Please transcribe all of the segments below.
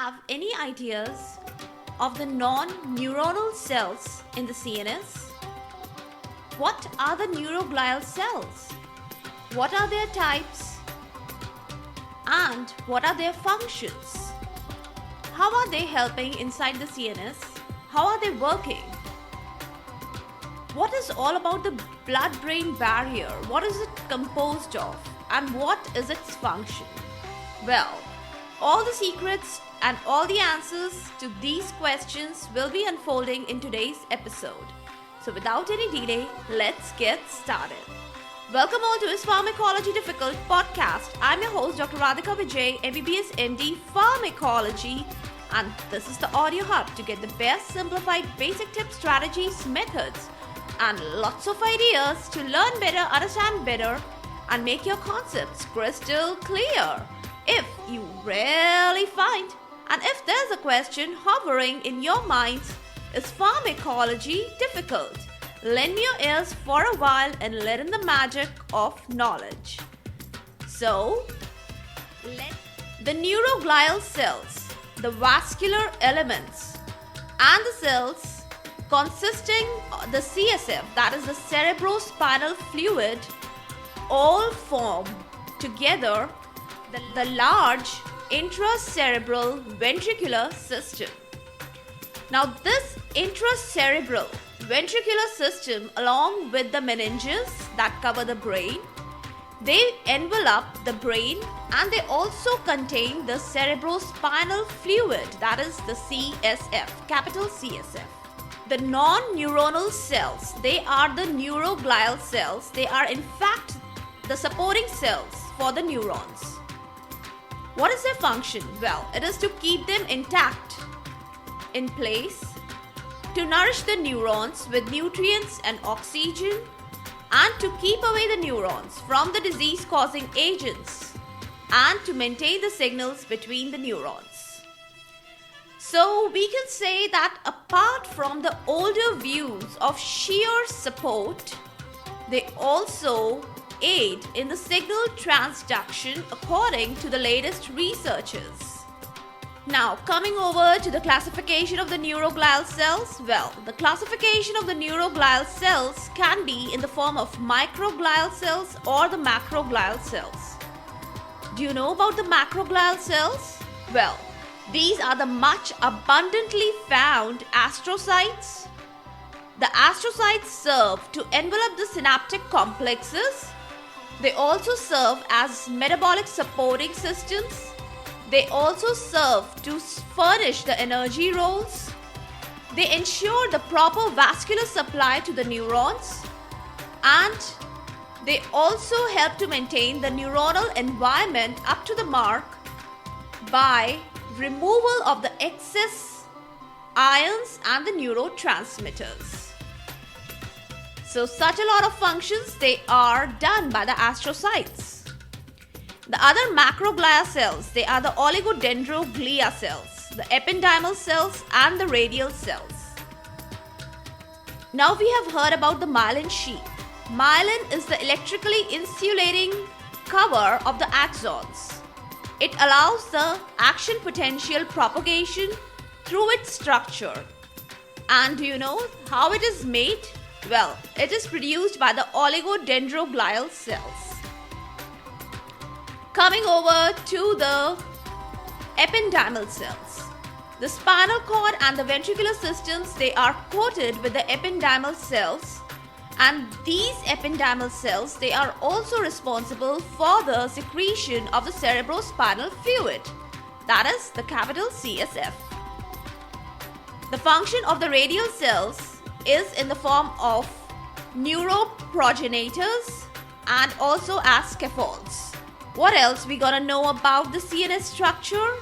have any ideas of the non-neuronal cells in the CNS? What are the neuroglial cells? What are their types? And what are their functions? How are they helping inside the CNS? How are they working? What is all about the blood-brain barrier? What is it composed of? And what is its function? Well, all the secrets and all the answers to these questions will be unfolding in today's episode. So without any delay, let's get started. Welcome all to his Pharmacology Difficult podcast. I'm your host, Dr. Radhika Vijay, MBBS MD Pharmacology, and this is the audio hub to get the best simplified basic tips, strategies, methods, and lots of ideas to learn better, understand better, and make your concepts crystal clear. If you really find, and if there's a question hovering in your minds, is pharmacology difficult? Lend me your ears for a while and let in the magic of knowledge. So, the neuroglial cells, the vascular elements, and the cells consisting of the CSF, that is the cerebrospinal fluid, all form together the large intracerebral ventricular system. Now this intracerebral ventricular system, along with the meninges that cover the brain, they envelop the brain and they also contain the cerebrospinal fluid, that is the CSF, capital CSF. The non-neuronal cells, they are the neuroglial cells. They are in fact the supporting cells for the neurons. What is their function? Well, it is to keep them intact, in place, to nourish the neurons with nutrients and oxygen, and to keep away the neurons from the disease-causing agents, and to maintain the signals between the neurons. So we can say that apart from the older views of sheer support, they also aid in the signal transduction according to the latest researches. Now, coming over to the classification of the neuroglial cells, well, the classification of the neuroglial cells can be in the form of microglial cells or the macroglial cells. Do you know about the macroglial cells? Well, these are the much abundantly found astrocytes. The astrocytes serve to envelop the synaptic complexes. They also serve as metabolic supporting systems. They also serve to furnish the energy roles. They ensure the proper vascular supply to the neurons. And they also help to maintain the neuronal environment up to the mark by removal of the excess ions and the neurotransmitters. So such a lot of functions, they are done by the astrocytes. The other macroglia cells, they are the oligodendroglia cells, the ependymal cells and the radial cells. Now we have heard about the myelin sheath. Myelin is the electrically insulating cover of the axons. It allows the action potential propagation through its structure. And do you know how it is made? Well, it is produced by the oligodendroglial cells. Coming over to the ependymal cells. The spinal cord and the ventricular systems, they are coated with the ependymal cells. And these ependymal cells, they are also responsible for the secretion of the cerebrospinal fluid, that is the capital CSF. The function of the radial cells is in the form of neuroprogenitors and also as scaffolds. What else we gonna know about the CNS structure?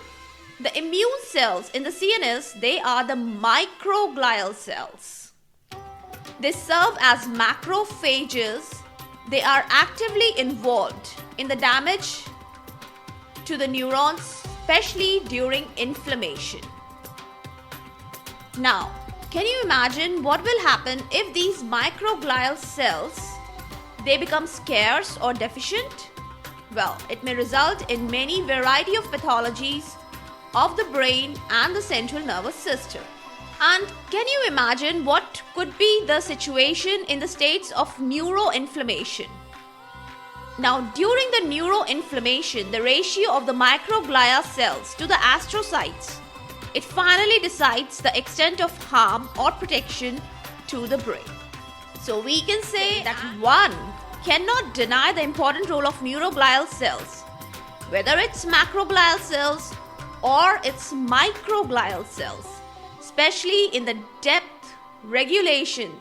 The immune cells in the CNS, they are the microglial cells. They serve as macrophages. They are actively involved in the damage to the neurons, especially during inflammation. Now, can you imagine what will happen if these microglial cells, they become scarce or deficient? Well, it may result in many variety of pathologies of the brain and the central nervous system. And can you imagine what could be the situation in the states of neuroinflammation? Now, during the neuroinflammation, the ratio of the microglia cells to the astrocytes, it finally decides the extent of harm or protection to the brain. So we can say that one cannot deny the important role of neuroglial cells, whether it's macroglial cells or it's microglial cells, especially in the depth, regulation,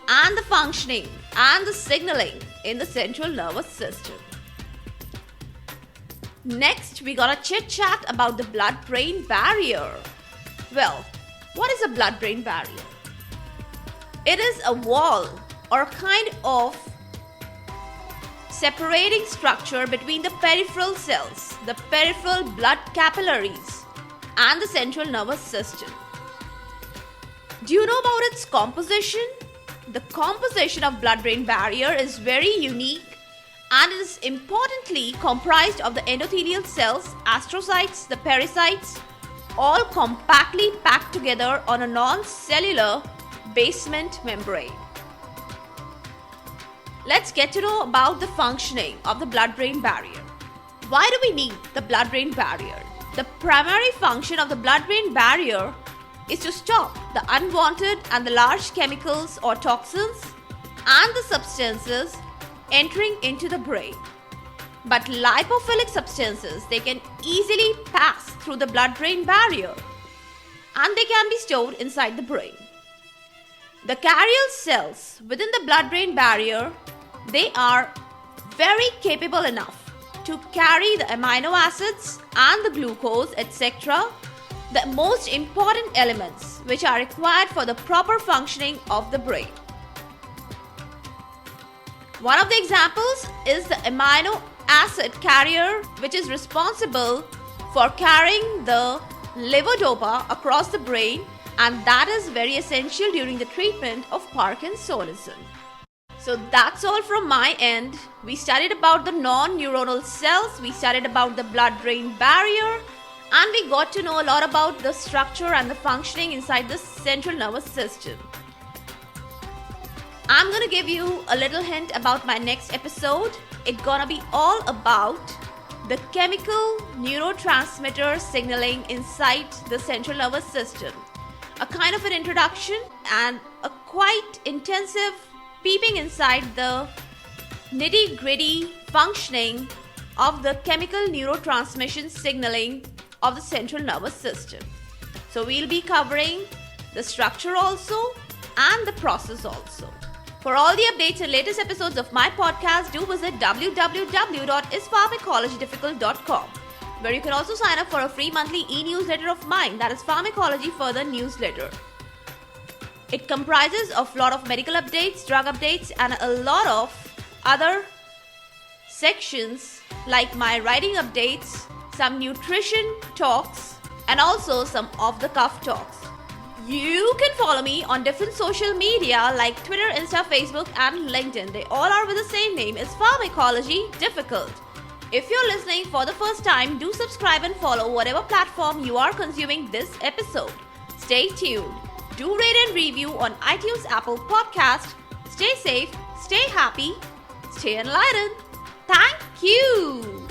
and the functioning and the signaling in the central nervous system. Next, we got a chit chat about the blood-brain barrier. Well, what is a blood-brain barrier? It is a wall or a kind of separating structure between the peripheral cells, the peripheral blood capillaries, and the central nervous system. Do you know about its composition? The composition of blood-brain barrier is very unique and it is importantly comprised of the endothelial cells, astrocytes, the pericytes, all compactly packed together on a non-cellular basement membrane. Let's get to know about the functioning of the blood-brain barrier. Why do we need the blood-brain barrier? The primary function of the blood-brain barrier is to stop the unwanted and the large chemicals or toxins and the substances entering into the brain. But lipophilic substances, they can easily pass through the blood-brain barrier and they can be stored inside the brain. The carrier cells within the blood-brain barrier, they are very capable enough to carry the amino acids and the glucose, etc., the most important elements which are required for the proper functioning of the brain. One of the examples is the amino acid carrier, which is responsible for carrying the levodopa across the brain, and that is very essential during the treatment of Parkinsonism. So that's all from my end. We studied about the non-neuronal cells, we studied about the blood-brain barrier, and we got to know a lot about the structure and the functioning inside the central nervous system. I'm gonna give you a little hint about my next episode. It's gonna be all about the chemical neurotransmitter signaling inside the central nervous system. A kind of an introduction and a quite intensive peeping inside the nitty-gritty functioning of the chemical neurotransmission signaling of the central nervous system. So we'll be covering the structure also and the process also. For all the updates and latest episodes of my podcast, do visit www.ispharmacologydifficult.com, where you can also sign up for a free monthly e-newsletter of mine, that is Pharmacology Further Newsletter. It comprises of a lot of medical updates, drug updates, and a lot of other sections like my writing updates, some nutrition talks, and also some off-the-cuff talks. You can follow me on different social media like Twitter, Insta, Facebook, and LinkedIn. They all are with the same name. It's Pharmacology Difficult. If you're listening for the first time, do subscribe and follow whatever platform you are consuming this episode. Stay tuned. Do rate and review on iTunes, Apple Podcast. Stay safe, stay happy, stay enlightened. Thank you.